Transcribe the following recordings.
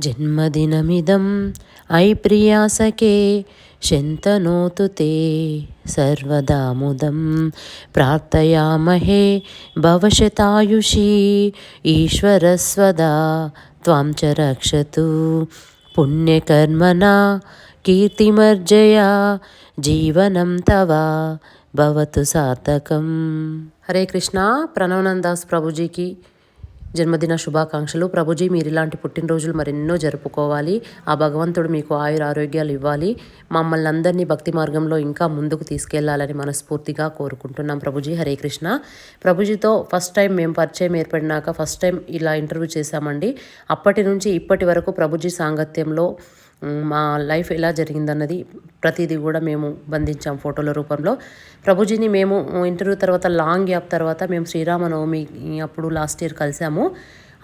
जन्मदिनमिदं अयि प्रियासखे शन्तनोतु ते सर्वदा मुदं प्रार्थयामहे भवशतायुषी ईश्वरस्वदा त्वां च रक्षतु पुण्यकर्मणा कीर्तिमर्जया जीवनं तव भवतु सार्थकं। हरे कृष्णा। प्रणवनंदास ప్రభుజీకి జన్మదిన శుభాకాంక్షలు. ప్రభుజీ మీరు ఇలాంటి పుట్టినరోజులు మరెన్నో జరుపుకోవాలి. ఆ భగవంతుడు మీకు ఆయుర ఆరోగ్యాలు ఇవ్వాలి. మమ్మల్ని అందరినీ భక్తి మార్గంలో ఇంకా ముందుకు తీసుకెళ్లాలని మనస్ఫూర్తిగా కోరుకుంటున్నాం ప్రభుజీ. హరే కృష్ణ. ప్రభుజీతో ఫస్ట్ టైం మేము పరిచయం ఏర్పడినాక ఫస్ట్ టైం ఇలా ఇంటర్వ్యూ చేశామండి. అప్పటి నుంచి ఇప్పటి వరకు ప్రభుజీ సాంగత్యంలో మా లైఫ్ ఎలా జరిగిందన్నది ప్రతిదీ కూడా మేము బంధించాం ఫోటోల రూపంలో. ప్రభుజీని మేము ఇంటర్వ్యూ తర్వాత లాంగ్ గ్యాప్ తర్వాత మేము శ్రీరామనవమి అప్పుడు లాస్ట్ ఇయర్ కలిసాము.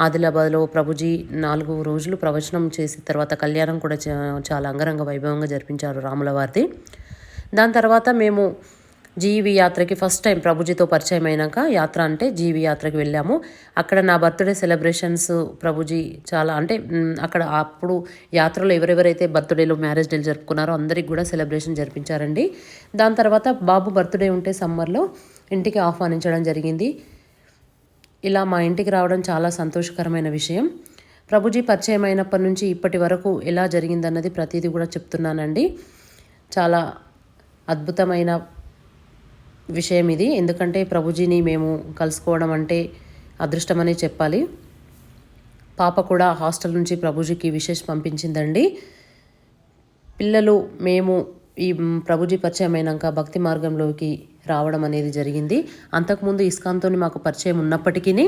ఆదిలాబాద్లో ప్రభుజీ 4 రోజులు ప్రవచనం చేసిన తర్వాత కళ్యాణం కూడా చాలా అంగరంగ వైభవంగా జరిపించారు రాముల వారిది. దాని తర్వాత మేము జీవి యాత్రకి ఫస్ట్ టైం ప్రభుజీతో పరిచయం అయినాక యాత్ర అంటే జీవి యాత్రకి వెళ్ళాము. అక్కడ నా బర్త్డే సెలబ్రేషన్స్ ప్రభుజీ చాలా అంటే అక్కడ అప్పుడు యాత్రలో ఎవరెవరైతే బర్త్డేలు మ్యారేజ్ డేలు జరుపుకున్నారో అందరికి కూడా సెలబ్రేషన్ జరిపించారండి. దాని తర్వాత బాబు బర్త్డే ఉంటే సమ్మర్లో ఇంటికి ఆహ్వానించడం జరిగింది. ఇలా మా ఇంటికి రావడం చాలా సంతోషకరమైన విషయం. ప్రభుజీ పరిచయం అయినప్పటి నుంచి ఇప్పటి వరకు ఎలా జరిగిందన్నది ప్రతిదీ కూడా చెప్తున్నానండి. చాలా అద్భుతమైన విషయం ఇది. ఎందుకంటే ప్రభుజీని మేము కలుసుకోవడం అంటే అదృష్టమనే చెప్పాలి. పాప కూడా హాస్టల్ నుంచి ప్రభుజీకి విషెస్ పంపించిందండి. పిల్లలు మేము ఈ ప్రభుజీ పరిచయం అయినాక భక్తి మార్గంలోకి రావడం అనేది జరిగింది. అంతకుముందు ఇస్కాన్తో మాకు పరిచయం ఉన్నప్పటికీ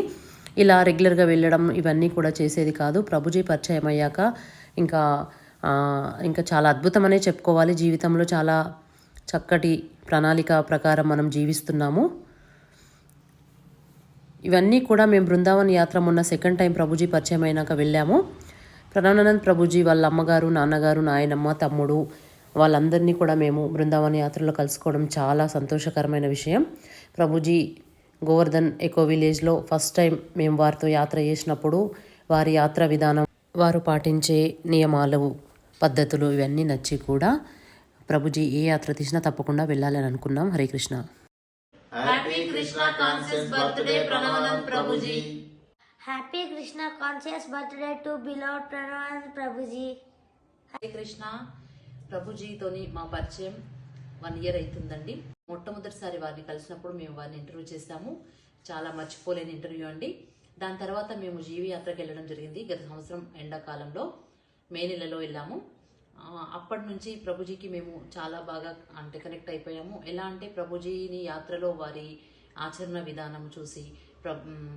ఇలా రెగ్యులర్గా వెళ్ళడం ఇవన్నీ కూడా చేసేది కాదు. ప్రభుజీ పరిచయం అయ్యాక ఇంకా చాలా అద్భుతమనే చెప్పుకోవాలి. జీవితంలో చాలా చక్కటి ప్రణాళిక ప్రకారం మనం జీవిస్తున్నాము. ఇవన్నీ కూడా మేము బృందావన్ యాత్ర మొన్న సెకండ్ టైం ప్రభుజీ పరిచయం అయినాక వెళ్ళాము. ప్రణవానంద్ ప్రభుజీ వాళ్ళ అమ్మగారు, నాన్నగారు, నాయనమ్మ, తమ్ముడు వాళ్ళందరినీ కూడా మేము బృందావన్ యాత్రలో కలుసుకోవడం చాలా సంతోషకరమైన విషయం. ప్రభుజీ గోవర్ధన్ ఎకో విలేజ్లో ఫస్ట్ టైం మేము వారితో యాత్ర చేసినప్పుడు వారి యాత్ర విధానం, వారు పాటించే నియమాలు, పద్ధతులు ఇవన్నీ నచ్చి కూడా ప్రభుజీ ఏ యాత్ర తీసినా తప్పకుండా వెళ్ళాలని అనుకున్నాం. Hare Krishna. Happy Krishna conscious birthday Pranavanand Prabhuji. Happy Krishna conscious birthday to beloved Pranavanand Prabhuji. Hare Krishna. ప్రభుజీతోని మా పరిచయం 1 year అవుతుందండి. మొట్టమొదటిసారి వారిని కలిసినప్పుడు మేము వారిని ఇంటర్వ్యూ చేశాము. చాలా మర్చిపోలేని ఇంటర్వ్యూ అండి. దాని తర్వాత మేము జీవి యాత్రకి వెళ్ళడం జరిగింది. గత సంవత్సరం ఎండాకాలంలో మే నెలలో వెళ్ళాము. అప్పటి నుంచి ప్రభుజీకి మేము చాలా బాగా కనెక్ట్ అయిపోయాము. ఎలా అంటే ప్రభుజీని యాత్రలో వారి ఆచరణ విధానం చూసి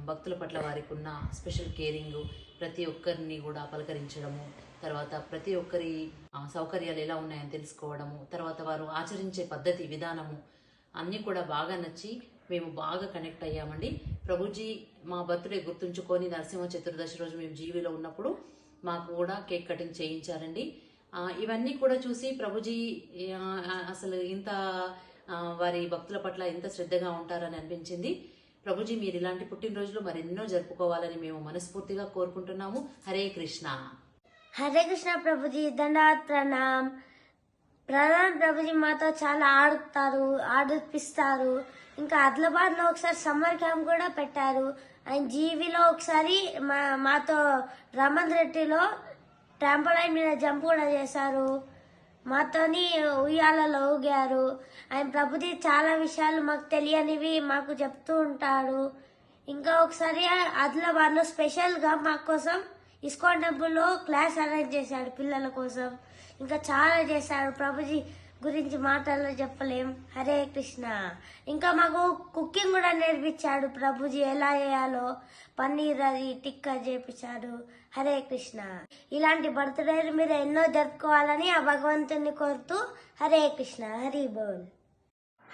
భక్తుల పట్ల వారికి ఉన్న స్పెషల్ కేరింగ్, ప్రతి ఒక్కరిని కూడా పలకరించడము, తర్వాత ప్రతి ఒక్కరి సౌకర్యాలు ఎలా ఉన్నాయని తెలుసుకోవడము, తర్వాత వారు ఆచరించే పద్ధతి విధానము అన్నీ కూడా బాగా నచ్చి మేము బాగా కనెక్ట్ అయ్యామండి. ప్రభుజీ మా బర్త్డే గుర్తుంచుకొని నరసింహ చతుర్దశి రోజు మేము జీవిలో ఉన్నప్పుడు మాకు కూడా కేక్ కటింగ్ చేయించారండి. ఇవన్నీ కూడా చూసి ప్రభుజీ అసలు ఇంత వారి భక్తుల పట్ల ఇంత శ్రద్ధగా ఉంటారని అనిపించింది. ప్రభుజీ మీరు ఇలాంటి పుట్టినరోజులు మరెన్నో జరుపుకోవాలని మేము మనస్ఫూర్తిగా కోరుకుంటున్నాము. హరే కృష్ణ. హరే కృష్ణ ప్రభుజీ. దండవత్ ప్రణామ్. ప్రభుజీ మాతో చాలా ఆడిపిస్తారు. ఇంకా ఆదిలాబాద్లో ఒకసారి సమ్మర్ క్యాంప్ కూడా పెట్టారు. ఆయన జీవిలో ఒకసారి మాతో రమణ్ రెడ్డిలో ట్రాంపోలైన్ మీద జంప్ కూడా చేశారు. మాతోని ఉయ్యాలలో ఊగారు. ఆయన ప్రభుజీ చాలా విషయాలు మాకు తెలియనివి మాకు చెప్తూ ఉంటాడు. ఇంకా ఒకసారి ఆదిలాబాద్లో స్పెషల్గా మా కోసం ఇస్కాన్ టెంపుల్లో క్లాస్ అరేంజ్ చేశాడు పిల్లల కోసం. ఇంకా చాలా చేశాడు. ప్రభుజీ గురించి మాటల్లో చెప్పలేం. హరే కృష్ణ. ఇంకా మాకు కుకింగ్ కూడా నేర్పించాడు ప్రభుజీ, ఎలా చేయాలో పన్నీర్ అది టిక్కా చేపించాడు. హరే కృష్ణ. ఇలాంటి బర్త్డేలు మీరు ఎన్నో జరుపుకోవాలని ఆ భగవంతుని కోరుతూ హరే కృష్ణ. హరి బోల్.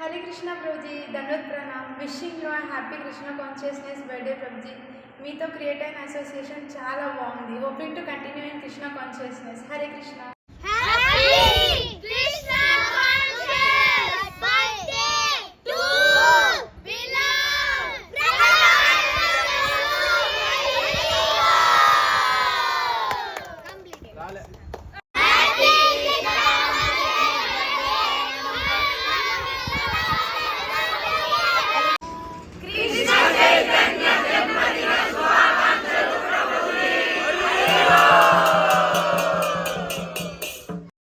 హరే కృష్ణ ప్రభుజీ. దండోత్ ప్రణామ్. Wishing you happy Krishna consciousness birthday Prabhuji. మీతో క్రియేట్ అయిన అసోసియేషన్ చాలా బాగుంది. Hoping to continue in Krishna consciousness. Hare Krishna.